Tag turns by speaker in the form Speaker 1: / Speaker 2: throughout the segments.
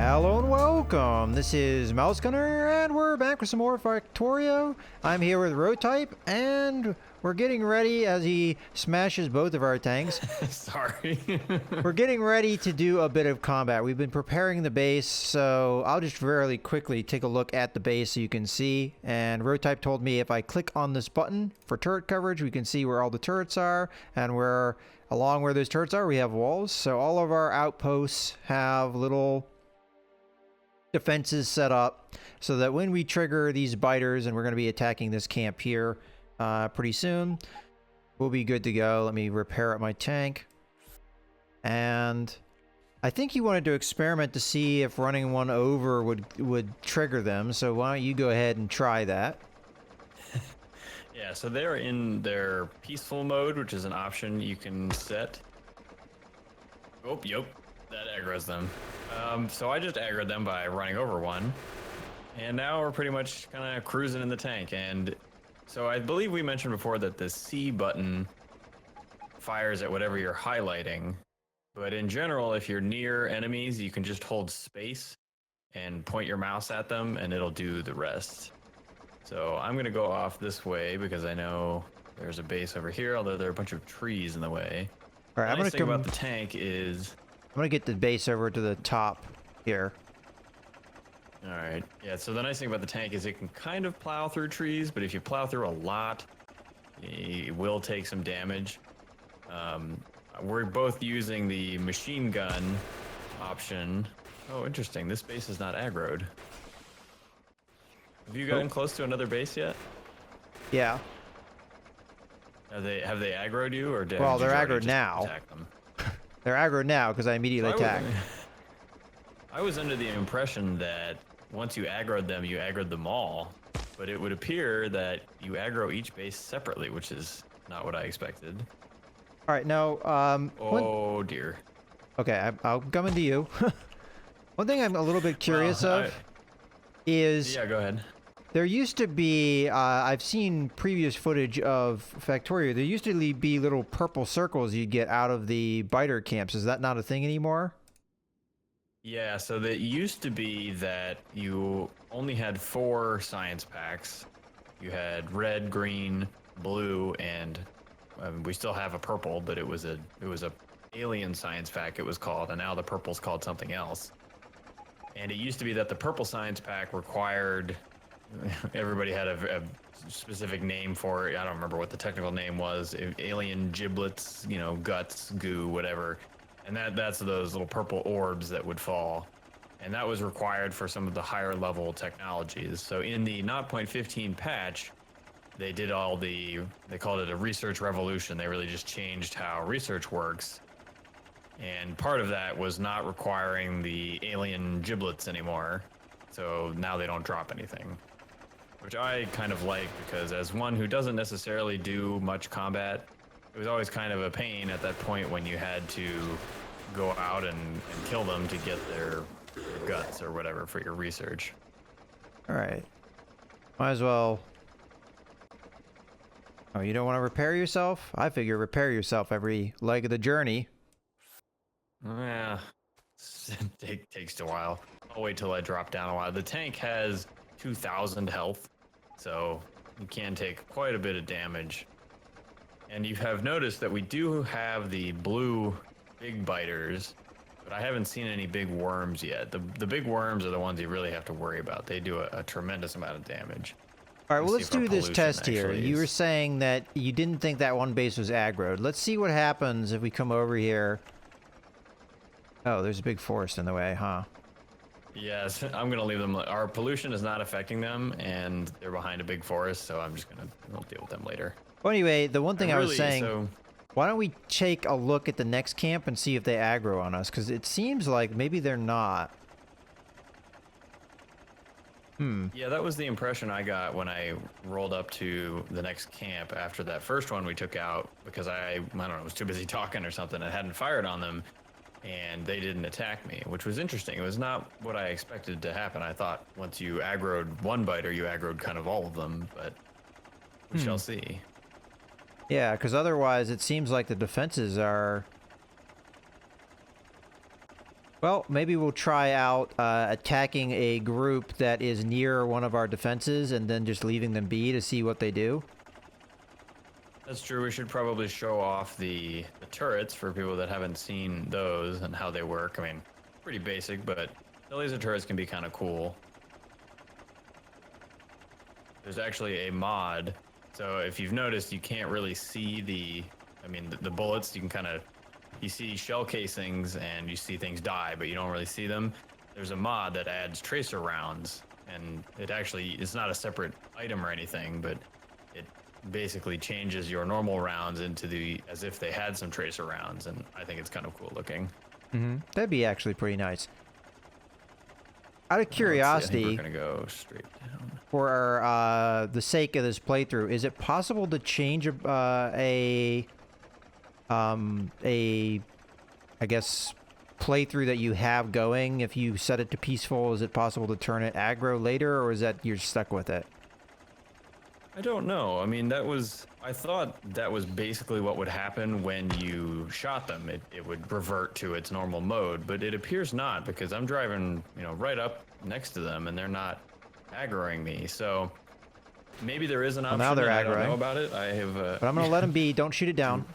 Speaker 1: Hello and welcome. This is Mouse Gunner, and we're back with some more Factorio. I'm here with Rotype, and we're getting ready as he smashes both of our tanks.
Speaker 2: Sorry.
Speaker 1: We're getting ready to do a bit of combat. We've been preparing the base, so I'll just very quickly take a look at the base so you can see. And Rotype told me if I click on this button for turret coverage, we can see where all the turrets are, and where along where those turrets are, we have walls. So all of our outposts have little defenses set up so that when we trigger these biters, and we're going to be attacking this camp here pretty soon, we'll be good to go. Let me repair up my tank. And I think he wanted to experiment to see if running one over would trigger them, so why don't you go ahead and try that.
Speaker 2: Yeah, so they're in their peaceful mode, which is an option you can set. Oh, yep, that aggroes them. So I just aggroed them by running over one. And now we're pretty much kind of cruising in the tank. And so I believe we mentioned before that the C button fires at whatever you're highlighting. But in general, if you're near enemies, you can just hold space and point your mouse at them, and it'll do the rest. So I'm going to go off this way because I know there's a base over here, although there are a bunch of trees in the way.
Speaker 1: All right,
Speaker 2: the nice thing about the tank is...
Speaker 1: I'm going to get the base over to the top here.
Speaker 2: All right. Yeah, so the nice thing about the tank is it can kind of plow through trees, but if you plow through a lot, it will take some damage. We're both using the machine gun option. Oh, interesting. This base is not aggroed. Have you gotten close to another base yet?
Speaker 1: Yeah.
Speaker 2: Have they aggroed you, or did
Speaker 1: Well,
Speaker 2: you
Speaker 1: they're
Speaker 2: already
Speaker 1: aggroed
Speaker 2: just
Speaker 1: now.
Speaker 2: attack them?
Speaker 1: They're aggroed now because I immediately attacked.
Speaker 2: I was under the impression that once you aggroed them, you aggroed them all. But it would appear that you aggro each base separately, which is not what I expected.
Speaker 1: All right, now,
Speaker 2: oh dear.
Speaker 1: Okay, I'll come into you. One thing I'm a little bit curious is...
Speaker 2: Yeah, go ahead.
Speaker 1: There used to be, I've seen previous footage of Factorio, there used to be little purple circles you'd get out of the biter camps. Is that not a thing anymore?
Speaker 2: Yeah, so it used to be that you only had 4 science packs. You had red, green, blue, and we still have a purple, but it was a alien science pack it was called, and now the purple's called something else. And it used to be that the purple science pack required... Everybody had a specific name for it. I don't remember what the technical name was. Alien giblets, you know, guts, goo, whatever. And that's those little purple orbs that would fall. And that was required for some of the higher level technologies. So in the 0.15 patch, they did they called it a research revolution. They really just changed how research works. And part of that was not requiring the alien giblets anymore. So now they don't drop anything. Which I kind of like, because as one who doesn't necessarily do much combat, it was always kind of a pain at that point when you had to go out and kill them to get their guts or whatever for your research.
Speaker 1: Alright. Might as well... Oh, you don't want to repair yourself? I figure repair yourself every leg of the journey.
Speaker 2: Yeah, it takes a while. I'll wait till I drop down a while. The tank has 2,000 health, so you can take quite a bit of damage. And you have noticed that we do have the blue big biters, but I haven't seen any big worms yet. The big worms are the ones you really have to worry about. They do a tremendous amount of damage.
Speaker 1: All right, well, let's do this test here. You were saying that you didn't think that one base was aggroed. Let's see what happens if we come over here. Oh, there's a big forest in the way, huh?
Speaker 2: Yes, I'm gonna leave them. Our pollution is not affecting them, and they're behind a big forest, so I'm just gonna deal with them later.
Speaker 1: Well, anyway, the one thing I was saying, why don't we take a look at the next camp and see if they aggro on us? Because it seems like maybe they're not.
Speaker 2: Yeah, that was the impression I got when I rolled up to the next camp after that first one we took out, because I don't know, was too busy talking or something and hadn't fired on them. And they didn't attack me, which was interesting. It was not what I expected to happen. I thought once you aggroed one biter, you aggroed kind of all of them, but we shall see.
Speaker 1: Yeah, because otherwise it seems like the defenses are Well, maybe we'll try out attacking a group that is near one of our defenses and then just leaving them be to see what they do.
Speaker 2: That's true. We should probably show off the turrets for people that haven't seen those and how they work. I mean, pretty basic, but the laser turrets can be kind of cool. There's actually a mod. So if you've noticed, you can't really see the bullets. You can kind of, you see shell casings and you see things die, but you don't really see them. There's a mod that adds tracer rounds, and it actually is not a separate item or anything, but it basically changes your normal rounds into as if they had some tracer rounds, and I think it's kind of cool looking.
Speaker 1: That'd be actually pretty nice. Out of
Speaker 2: Let's see, I
Speaker 1: curiosity,
Speaker 2: think we're gonna go straight down.
Speaker 1: for the sake of this playthrough, is it possible to change I guess, playthrough that you have going? If you set it to peaceful, is it possible to turn it aggro later, or is that you're stuck with it?
Speaker 2: I don't know. I mean, I thought that was basically what would happen when you shot them. It would revert to its normal mode, but it appears not, because I'm driving, right up next to them and they're not aggroing me. So maybe there is an option.
Speaker 1: Now they're
Speaker 2: and I don't
Speaker 1: aggroing.
Speaker 2: know about it. I have.
Speaker 1: But I'm gonna let them be. Don't shoot it down.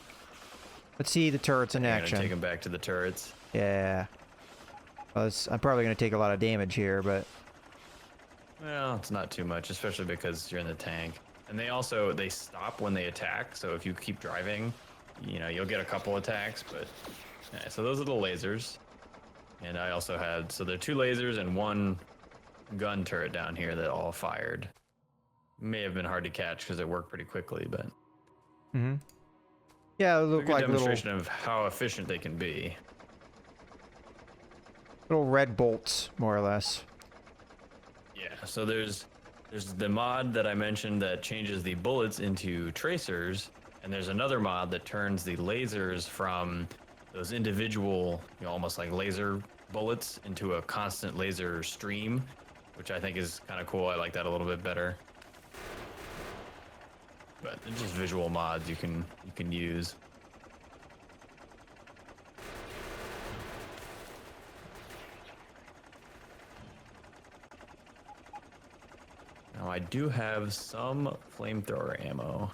Speaker 1: Let's see the turrets in
Speaker 2: I'm
Speaker 1: action.
Speaker 2: gonna take them back to the turrets.
Speaker 1: Yeah. Well, I'm probably gonna take a lot of damage here, but
Speaker 2: Well, it's not too much, especially because you're in the tank. And they stop when they attack. So if you keep driving, you'll get a couple attacks. But yeah, so those are the lasers. And I also had, so there are 2 lasers and 1 gun turret down here that all fired. May have been hard to catch because it worked pretty quickly, but
Speaker 1: yeah, it
Speaker 2: it's a
Speaker 1: looked
Speaker 2: good
Speaker 1: like
Speaker 2: demonstration of how efficient they can be.
Speaker 1: little red bolts, more or less.
Speaker 2: Yeah, so there's the mod that I mentioned that changes the bullets into tracers, and there's another mod that turns the lasers from those individual, almost like laser bullets into a constant laser stream, which I think is kind of cool. I like that a little bit better. But they're just visual mods you can use. Now I do have some flamethrower ammo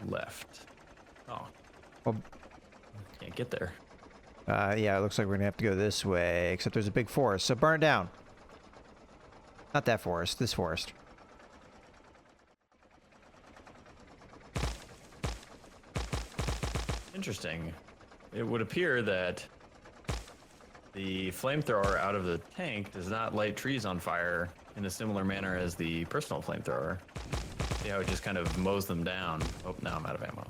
Speaker 2: left. Oh,
Speaker 1: Well,
Speaker 2: can't get there.
Speaker 1: yeah, it looks like we're gonna have to go this way, except there's a big forest, so burn it down. Not that forest, this forest.
Speaker 2: Interesting. It would appear that the flamethrower out of the tank does not light trees on fire in a similar manner as the personal flamethrower. See how it just kind of mows them down. Oh, now I'm out of ammo.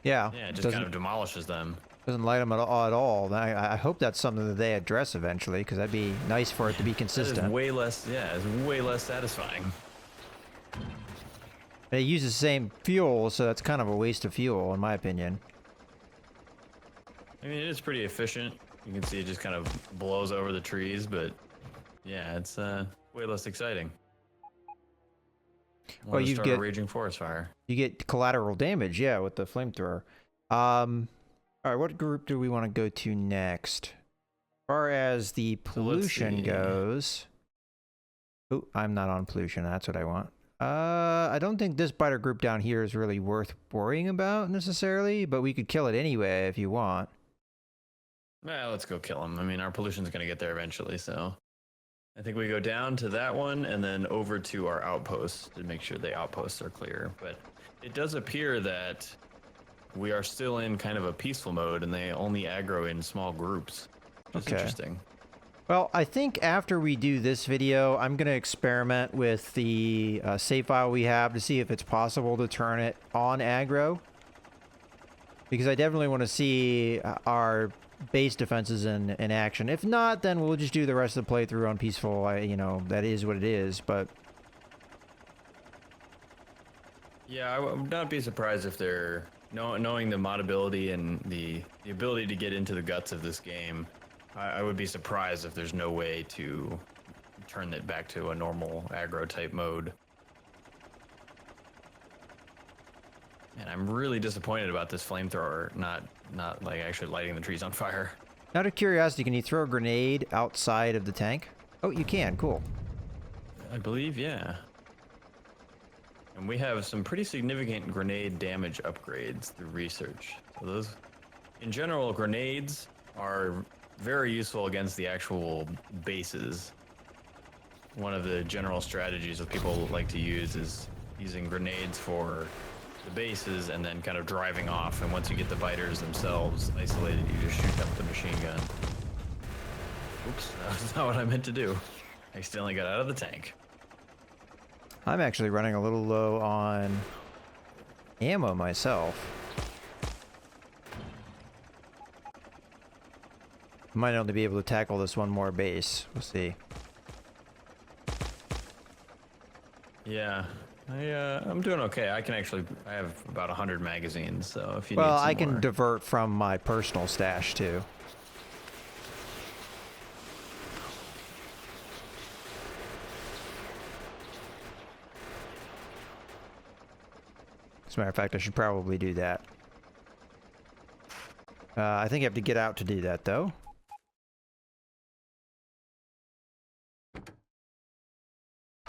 Speaker 1: Yeah,
Speaker 2: Yeah, it just kind of demolishes them.
Speaker 1: doesn't light them at all. I hope that's something that they address eventually, because that'd be nice for it to be
Speaker 2: That is
Speaker 1: consistent.
Speaker 2: way less, yeah, it's way less satisfying.
Speaker 1: They use the same fuel, so that's kind of a waste of fuel, in my opinion.
Speaker 2: I mean, it is pretty efficient. You can see it just kind of blows over the trees, but yeah, it's way less exciting.
Speaker 1: Well, you
Speaker 2: start
Speaker 1: get
Speaker 2: a raging forest fire.
Speaker 1: You get collateral damage, yeah, with the flamethrower. All right, what group do we want to go to next? As far as the pollution
Speaker 2: see.
Speaker 1: goes... Oh, I'm not on pollution. That's what I want. I don't think this biter group down here is really worth worrying about, necessarily, but we could kill it anyway if you want.
Speaker 2: Well, let's go kill them. I mean, our pollution's going to get there eventually, so... I think we go down to that one and then over to our outposts to make sure the outposts are clear. But it does appear that we are still in kind of a peaceful mode and they only aggro in small groups. Which is interesting.
Speaker 1: Well, I think after we do this video, I'm going to experiment with the save file we have to see if it's possible to turn it on aggro. Because I definitely want to see our base defenses in action. If not, then we'll just do the rest of the playthrough on peaceful. That is what it is, but...
Speaker 2: Yeah, I would not be surprised if they're... Knowing the modability and the ability to get into the guts of this game, I would be surprised if there's no way to turn it back to a normal aggro type mode. And I'm really disappointed about this flamethrower not like actually lighting the trees on fire.
Speaker 1: Out of curiosity, can you throw a grenade outside of the tank? Oh, you can. Cool.
Speaker 2: I believe, yeah. And we have some pretty significant grenade damage upgrades through research. So those, in general, grenades are very useful against the actual bases. One of the general strategies that people like to use is using grenades for the bases and then kind of driving off. And once you get the biters themselves isolated, you just shoot up the machine gun. Oops, that was not what I meant to do. I accidentally got out of the tank.
Speaker 1: I'm actually running a little low on ammo myself. Might only be able to tackle this one more base. We'll see.
Speaker 2: Yeah, I'm doing okay. I have about 100 magazines, so if you need
Speaker 1: Well,
Speaker 2: some
Speaker 1: I can
Speaker 2: more.
Speaker 1: divert from my personal stash too. As a matter of fact, I should probably do that. I think I have to get out to do that, though.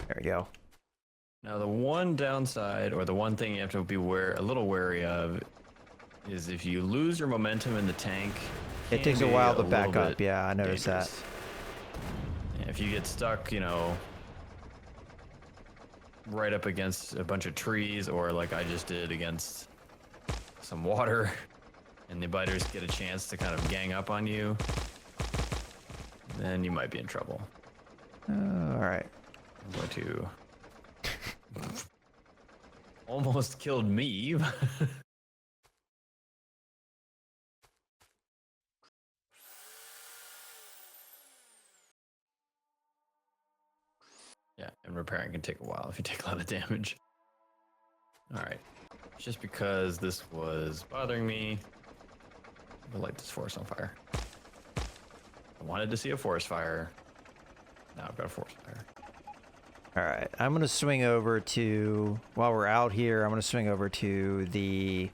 Speaker 1: There we go.
Speaker 2: Now, the one downside, or the one thing you have to be a little wary of, is if you lose your momentum in the tank.
Speaker 1: It takes a while to back up. Yeah, I noticed that.
Speaker 2: Yeah, if you get stuck, you know, right up against a bunch of trees, or like I just did against some water, and the biters get a chance to kind of gang up on you, then you might be in trouble.
Speaker 1: All right.
Speaker 2: I'm going to... Almost killed me. Yeah, and repairing can take a while if you take a lot of damage. Alright. Just because this was bothering me, I'm gonna light this forest on fire. I wanted to see a forest fire. Now I've got a forest fire.
Speaker 1: Alright, I'm going to swing over to, while we're out here, I'm going to swing over to the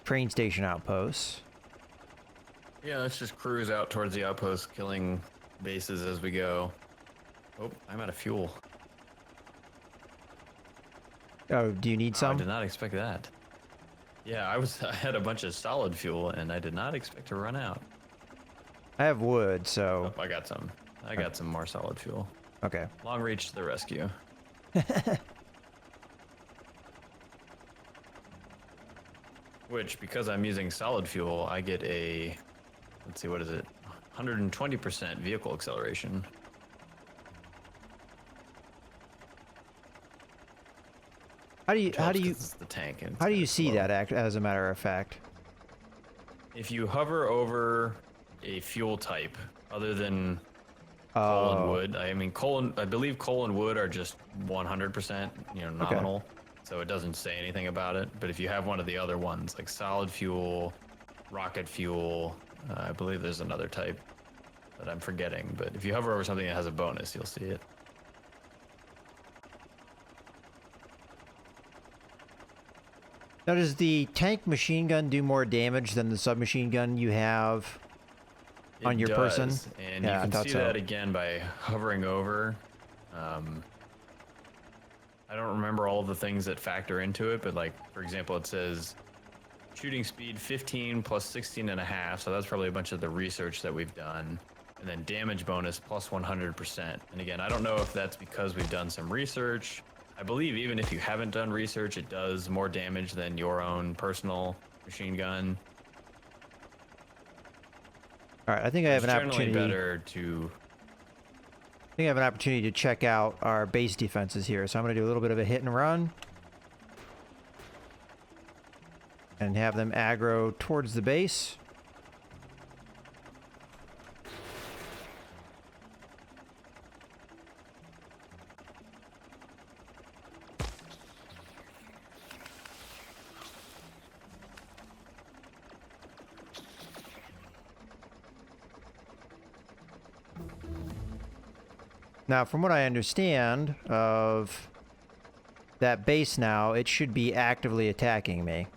Speaker 1: train station outpost.
Speaker 2: Yeah, let's just cruise out towards the outpost, killing bases as we go. Oh, I'm out of fuel.
Speaker 1: Oh, do you need
Speaker 2: I
Speaker 1: some?
Speaker 2: did not expect that. Yeah, I had a bunch of solid fuel, and I did not expect to run out.
Speaker 1: I have wood, so...
Speaker 2: Oh, I got some. I got some more solid fuel.
Speaker 1: Okay.
Speaker 2: Long reach to the rescue. Which, because I'm using solid fuel, I get a, let's see, what is it? 120% vehicle acceleration.
Speaker 1: How do you
Speaker 2: It's the tank. And
Speaker 1: how do you see that as a matter of fact?
Speaker 2: If you hover over a fuel type other than coal and wood, I believe coal and wood are just 100%, nominal. Okay. So it doesn't say anything about it. But if you have one of the other ones, like solid fuel, rocket fuel, I believe there's another type that I'm forgetting. But if you hover over something that has a bonus, you'll see it.
Speaker 1: Now, does the tank machine gun do more damage than the submachine gun you have on your person?
Speaker 2: And yeah, you can see that again by hovering over. I don't remember all of the things that factor into it, but like, for example, it says shooting speed 15 plus 16.5. So that's probably a bunch of the research that we've done. And then damage bonus plus 100%. And again, I don't know if that's because we've done some research. I believe even if you haven't done research, it does more damage than your own personal machine gun.
Speaker 1: All right, I think I have an opportunity.
Speaker 2: Better to.
Speaker 1: I think I have an opportunity to check out our base defenses here. So I'm going to do a little bit of a hit and run, and have them aggro towards the base. Now, from what I understand of that base now, it should be actively attacking me.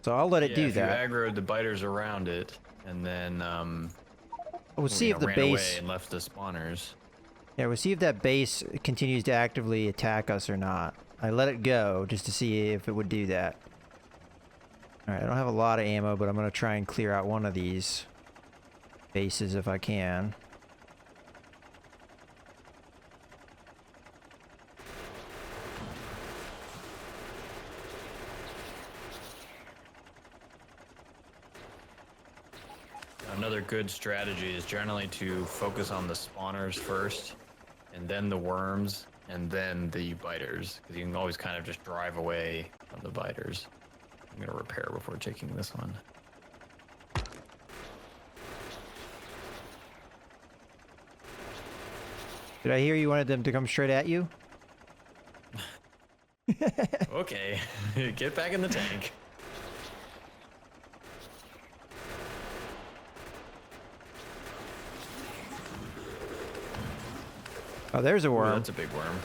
Speaker 1: So I'll let it do that.
Speaker 2: If you aggroed the biters around it, and then
Speaker 1: We'll see if the
Speaker 2: ran
Speaker 1: base...
Speaker 2: away and left the spawners.
Speaker 1: Yeah, we'll see if that base continues to actively attack us or not. I let it go just to see if it would do that. Alright, I don't have a lot of ammo, but I'm going to try and clear out one of these bases if I can.
Speaker 2: Another good strategy is generally to focus on the spawners first, and then the worms, and then the biters, because you can always kind of just drive away from the biters. I'm gonna repair before taking this one.
Speaker 1: Did I hear you wanted them to come straight at you?
Speaker 2: Okay, get back in the tank.
Speaker 1: Oh, there's a
Speaker 2: Ooh,
Speaker 1: worm.
Speaker 2: that's a big worm.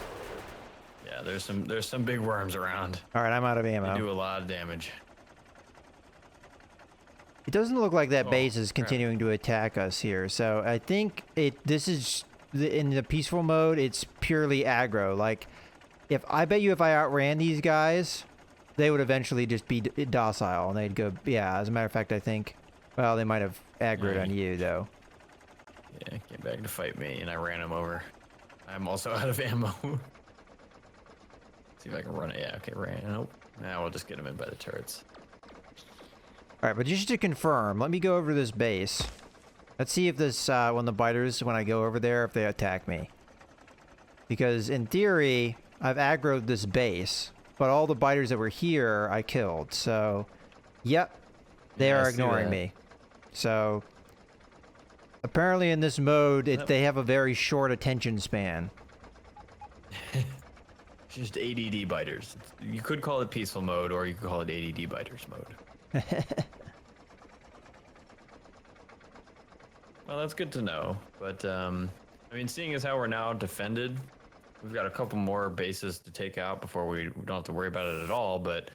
Speaker 2: Yeah, there's some big worms around.
Speaker 1: Alright, I'm out of
Speaker 2: They
Speaker 1: ammo.
Speaker 2: do a lot of damage.
Speaker 1: It doesn't look like that
Speaker 2: Oh,
Speaker 1: base is
Speaker 2: crap.
Speaker 1: continuing to attack us here, so I think this is in the peaceful mode. It's purely aggro. Like, I bet you if I outran these guys, they would eventually just be docile and they'd go. Yeah, as a matter of fact, I think. Well, they might have aggroed on you though.
Speaker 2: Yeah, came back to fight me, and I ran him over. I'm also out of ammo. See if I can run it. Yeah, okay, ran. Nope. Now we'll just get him in by the turrets.
Speaker 1: All right, but just to confirm, let me go over this base. Let's see if this when I go over there, if they attack me. Because in theory, I've aggroed this base, but all the biters that were here, I killed. So, yep, they
Speaker 2: Yeah, I
Speaker 1: are
Speaker 2: see
Speaker 1: ignoring
Speaker 2: that.
Speaker 1: me. So, apparently in this mode, they have a very short attention span.
Speaker 2: Just ADD biters. You could call it peaceful mode, or you could call it ADD biters mode. Well, that's good to know. But I mean, seeing as how we're now defended, we've got a couple more bases to take out before we don't have to worry about it at all. But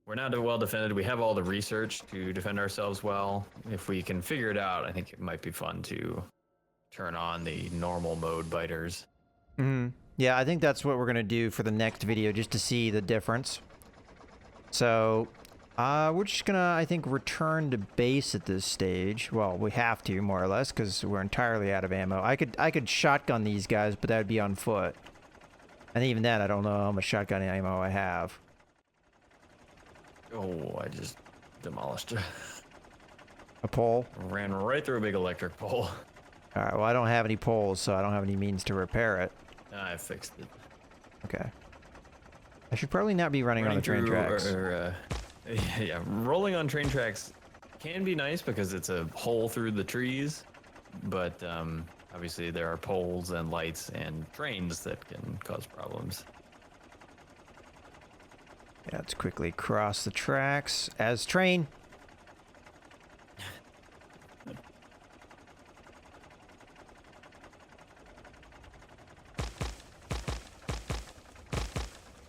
Speaker 2: we're now well defended. We have all the research to defend ourselves well. If we can figure it out, I think it might be fun to turn on the normal mode biters.
Speaker 1: Mm-hmm. Yeah, I think that's what we're going to do for the next video, just to see the difference. So, we're just going to, I think, return to base at this stage. Well, we have to, more or less, because we're entirely out of ammo. I could shotgun these guys, but that would be on foot. And even then, I don't know how much shotgun ammo I have.
Speaker 2: Oh, I just demolished it.
Speaker 1: A pole?
Speaker 2: Ran right through a big electric pole.
Speaker 1: Alright, well, I don't have any poles, so I don't have any means to repair it.
Speaker 2: I fixed it.
Speaker 1: Okay. I should probably not be running on the train tracks.
Speaker 2: Yeah, rolling on train tracks can be nice because it's a hole through the trees, but obviously there are poles and lights and trains that can cause problems.
Speaker 1: Yeah, let's quickly cross the tracks as train.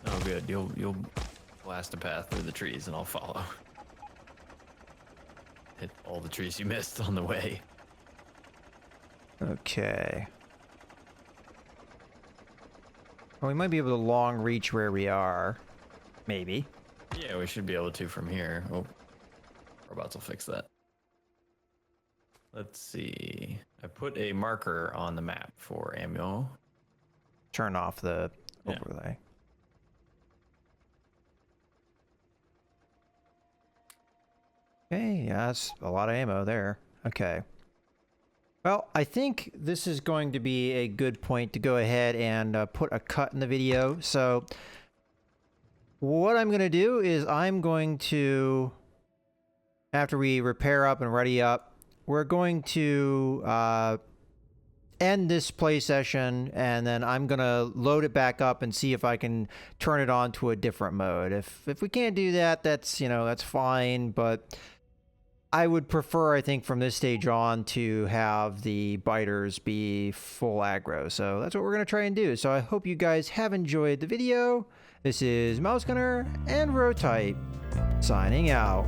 Speaker 2: Oh, good. You'll blast a path through the trees, and I'll follow. Hit all the trees you missed on the way.
Speaker 1: Okay. Well, we might be able to long reach where we are. Maybe.
Speaker 2: Yeah, we should be able to from here. Oh, robots will fix that. Let's see. I put a marker on the map for ammo.
Speaker 1: Turn off the
Speaker 2: Yeah.
Speaker 1: overlay. Okay, yeah, that's a lot of ammo there. Okay. Well, I think this is going to be a good point to go ahead and put a cut in the video. So, what I'm going to do is I'm going to, after we repair up and ready up, we're going to end this play session, and then I'm going to load it back up and see if I can turn it on to a different mode. If we can't do that, that's, you know, that's fine, but I would prefer, I think, from this stage on to have the biters be full aggro. So that's what we're going to try and do. So I hope you guys have enjoyed the video, This is Mouse Gunner and Rotype signing out.